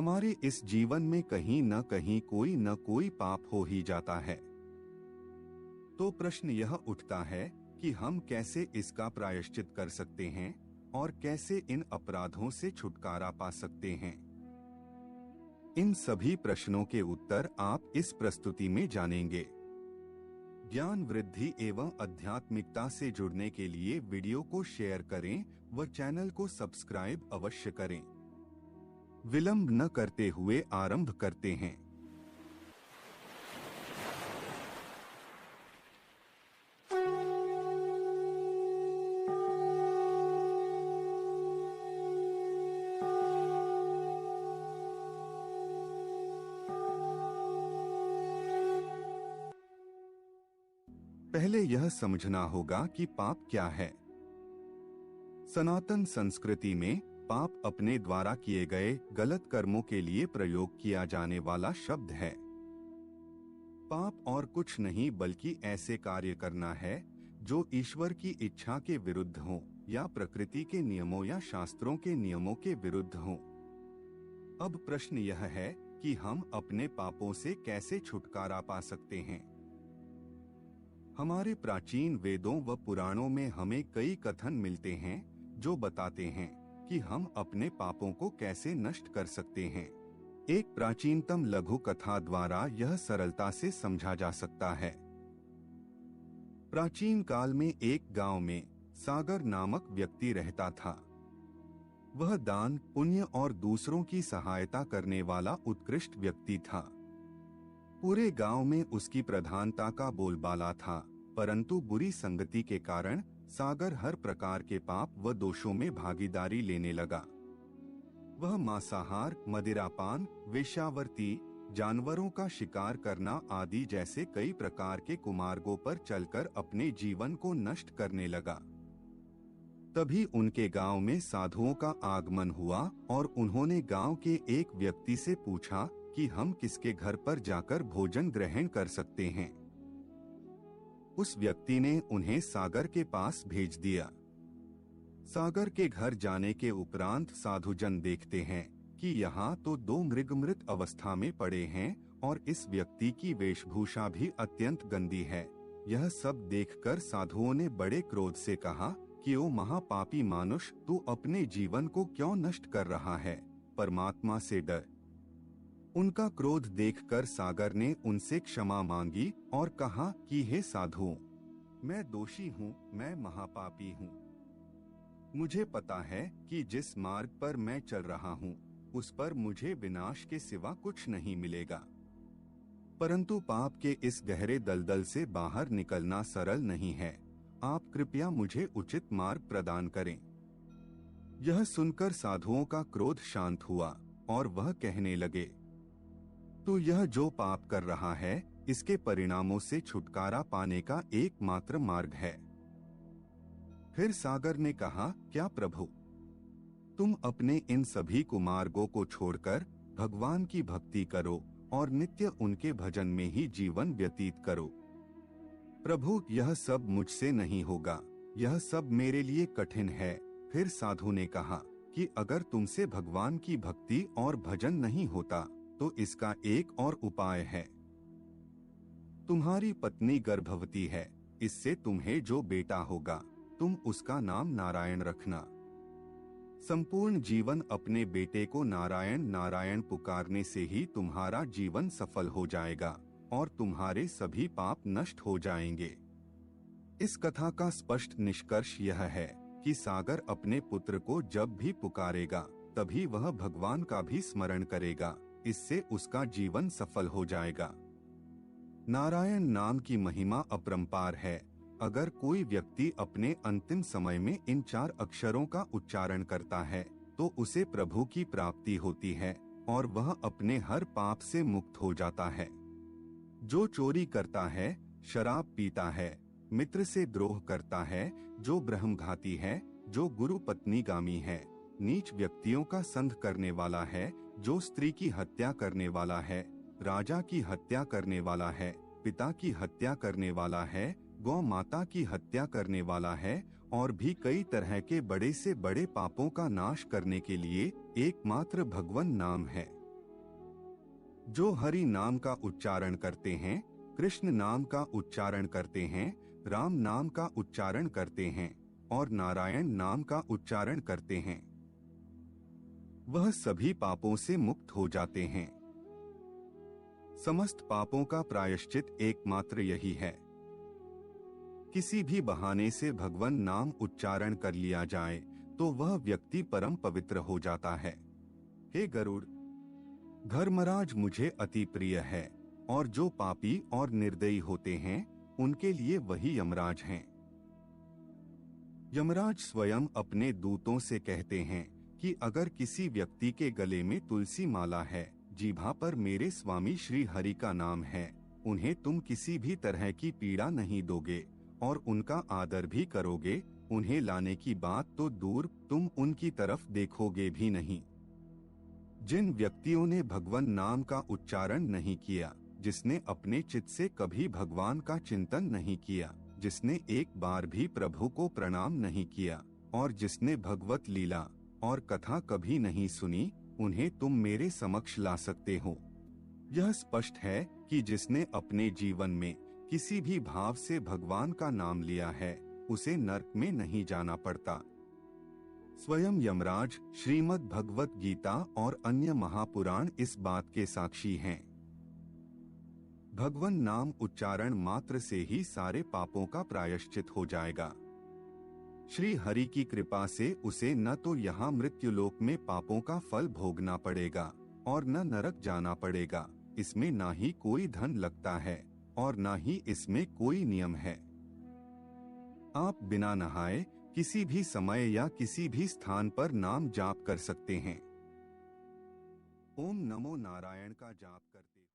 हमारे इस जीवन में कहीं न कहीं कोई न कोई पाप हो ही जाता है। तो प्रश्न यह उठता है कि हम कैसे इसका प्रायश्चित कर सकते हैं और कैसे इन अपराधों से छुटकारा पा सकते हैं। इन सभी प्रश्नों के उत्तर आप इस प्रस्तुति में जानेंगे। ज्ञान वृद्धि एवं आध्यात्मिकता से जुड़ने के लिए वीडियो को शेयर करें व चैनल को सब्सक्राइब अवश्य करें। विलंब न करते हुए आरंभ करते हैं। पहले यह समझना होगा कि पाप क्या है। सनातन संस्कृति में पाप अपने द्वारा किए गए गलत कर्मों के लिए प्रयोग किया जाने वाला शब्द है। पाप और कुछ नहीं बल्कि ऐसे कार्य करना है जो ईश्वर की इच्छा के विरुद्ध हो या प्रकृति के नियमों या शास्त्रों के नियमों के विरुद्ध हो। अब प्रश्न यह है कि हम अपने पापों से कैसे छुटकारा पा सकते हैं। हमारे प्राचीन वेदों व पुराणों में हमें कई कथन मिलते हैं जो बताते हैं कि हम अपने पापों को कैसे नष्ट कर सकते हैं। एक प्राचीनतम लघु कथा द्वारा यह सरलता से समझा जा सकता है। प्राचीन काल में एक गांव में सागर नामक व्यक्ति रहता था। वह दान, पुण्य और दूसरों की सहायता करने वाला उत्कृष्ट व्यक्ति था। पूरे गांव में उसकी प्रधानता का बोलबाला था, परंतु बुरी संगति के कारण सागर हर प्रकार के पाप व दोषों में भागीदारी लेने लगा। वह मांसाहार, मदिरापान, वेश्यावृत्ति, जानवरों का शिकार करना आदि जैसे कई प्रकार के कुमार्गों पर चलकर अपने जीवन को नष्ट करने लगा। तभी उनके गांव में साधुओं का आगमन हुआ और उन्होंने गांव के एक व्यक्ति से पूछा कि हम किसके घर पर जाकर भोजन ग्रहण कर सकते हैं। उस व्यक्ति ने उन्हें सागर के पास भेज दिया। सागर के घर जाने के उपरांत साधुजन देखते हैं कि यहाँ तो दो मृग मृत अवस्था में पड़े हैं और इस व्यक्ति की वेशभूषा भी अत्यंत गंदी है। यह सब देखकर साधुओं ने बड़े क्रोध से कहा कि ओ महापापी मानुष, तू अपने जीवन को क्यों नष्ट कर रहा है? परमात्मा से डर। उनका क्रोध देखकर सागर ने उनसे क्षमा मांगी और कहा कि हे साधुओं, मैं दोषी हूँ, मैं महापापी हूँ। मुझे पता है कि जिस मार्ग पर मैं चल रहा हूँ उस पर मुझे विनाश के सिवा कुछ नहीं मिलेगा, परंतु पाप के इस गहरे दलदल से बाहर निकलना सरल नहीं है। आप कृपया मुझे उचित मार्ग प्रदान करें। यह सुनकर साधुओं का क्रोध शांत हुआ और वह कहने लगे, तो यह जो पाप कर रहा है इसके परिणामों से छुटकारा पाने का एकमात्र मार्ग है। फिर सागर ने कहा, क्या प्रभु, तुम अपने इन सभी कुमार्गों को छोड़कर भगवान की भक्ति करो और नित्य उनके भजन में ही जीवन व्यतीत करो। प्रभु, यह सब मुझसे नहीं होगा, यह सब मेरे लिए कठिन है। फिर साधु ने कहा कि अगर तुमसे भगवान की भक्ति और भजन नहीं होता तो इसका एक और उपाय है। तुम्हारी पत्नी गर्भवती है, इससे तुम्हें जो बेटा होगा तुम उसका नाम नारायण रखना। संपूर्ण जीवन अपने बेटे को नारायण नारायण पुकारने से ही तुम्हारा जीवन सफल हो जाएगा और तुम्हारे सभी पाप नष्ट हो जाएंगे। इस कथा का स्पष्ट निष्कर्ष यह है कि सागर अपने पुत्र को जब भी पुकारेगा तभी वह भगवान का भी स्मरण करेगा, इससे उसका जीवन सफल हो जाएगा। नारायण नाम की महिमा अपरंपार है। अगर कोई व्यक्ति अपने अंतिम समय में इन 4 अक्षरों का उच्चारण करता है तो उसे प्रभु की प्राप्ति होती है और वह अपने हर पाप से मुक्त हो जाता है। जो चोरी करता है, शराब पीता है, मित्र से द्रोह करता है, जो ब्रह्मघाती है, जो गुरु पत्नीगामी है, नीच व्यक्तियों का संध करने वाला है, जो स्त्री की हत्या करने वाला है, राजा की हत्या करने वाला है, पिता की हत्या करने वाला है, गौ माता की हत्या करने वाला है और भी कई तरह के बड़े से बड़े पापों का नाश करने के लिए एकमात्र भगवान नाम है। जो हरि नाम का उच्चारण करते हैं, कृष्ण नाम का उच्चारण करते हैं, राम नाम का उच्चारण करते हैं और नारायण नाम का उच्चारण करते हैं, वह सभी पापों से मुक्त हो जाते हैं। समस्त पापों का प्रायश्चित एकमात्र यही है। किसी भी बहाने से भगवान नाम उच्चारण कर लिया जाए तो वह व्यक्ति परम पवित्र हो जाता है। हे गरुड़, धर्मराज मुझे अति प्रिय है और जो पापी और निर्दयी होते हैं उनके लिए वही यमराज हैं। यमराज स्वयं अपने दूतों से कहते हैं कि अगर किसी व्यक्ति के गले में तुलसी माला है, जीभा पर मेरे स्वामी श्री हरि का नाम है, उन्हें तुम किसी भी तरह की पीड़ा नहीं दोगे और उनका आदर भी करोगे, उन्हें लाने की बात तो दूर, तुम उनकी तरफ देखोगे भी नहीं। जिन व्यक्तियों ने भगवान नाम का उच्चारण नहीं किया, जिसने अपने चित्त से कभी भगवान का चिंतन नहीं किया, जिसने एक बार भी प्रभु को प्रणाम नहीं किया और जिसने भगवत लीला और कथा कभी नहीं सुनी, उन्हें तुम मेरे समक्ष ला सकते हो। यह स्पष्ट है कि जिसने अपने जीवन में किसी भी भाव से भगवान का नाम लिया है, उसे नरक में नहीं जाना पड़ता। स्वयं यमराज, श्रीमद् भगवत गीता और अन्य महापुराण इस बात के साक्षी हैं। भगवान नाम उच्चारण मात्र से ही सारे पापों का प्रायश्चित हो जाएगा। श्री हरि की कृपा से उसे न तो यहाँ मृत्युलोक में पापों का फल भोगना पड़ेगा और न नरक जाना पड़ेगा। इसमें ना ही कोई धन लगता है और ना ही इसमें कोई नियम है। आप बिना नहाए किसी भी समय या किसी भी स्थान पर नाम जाप कर सकते हैं। ओम नमो नारायण का जाप करते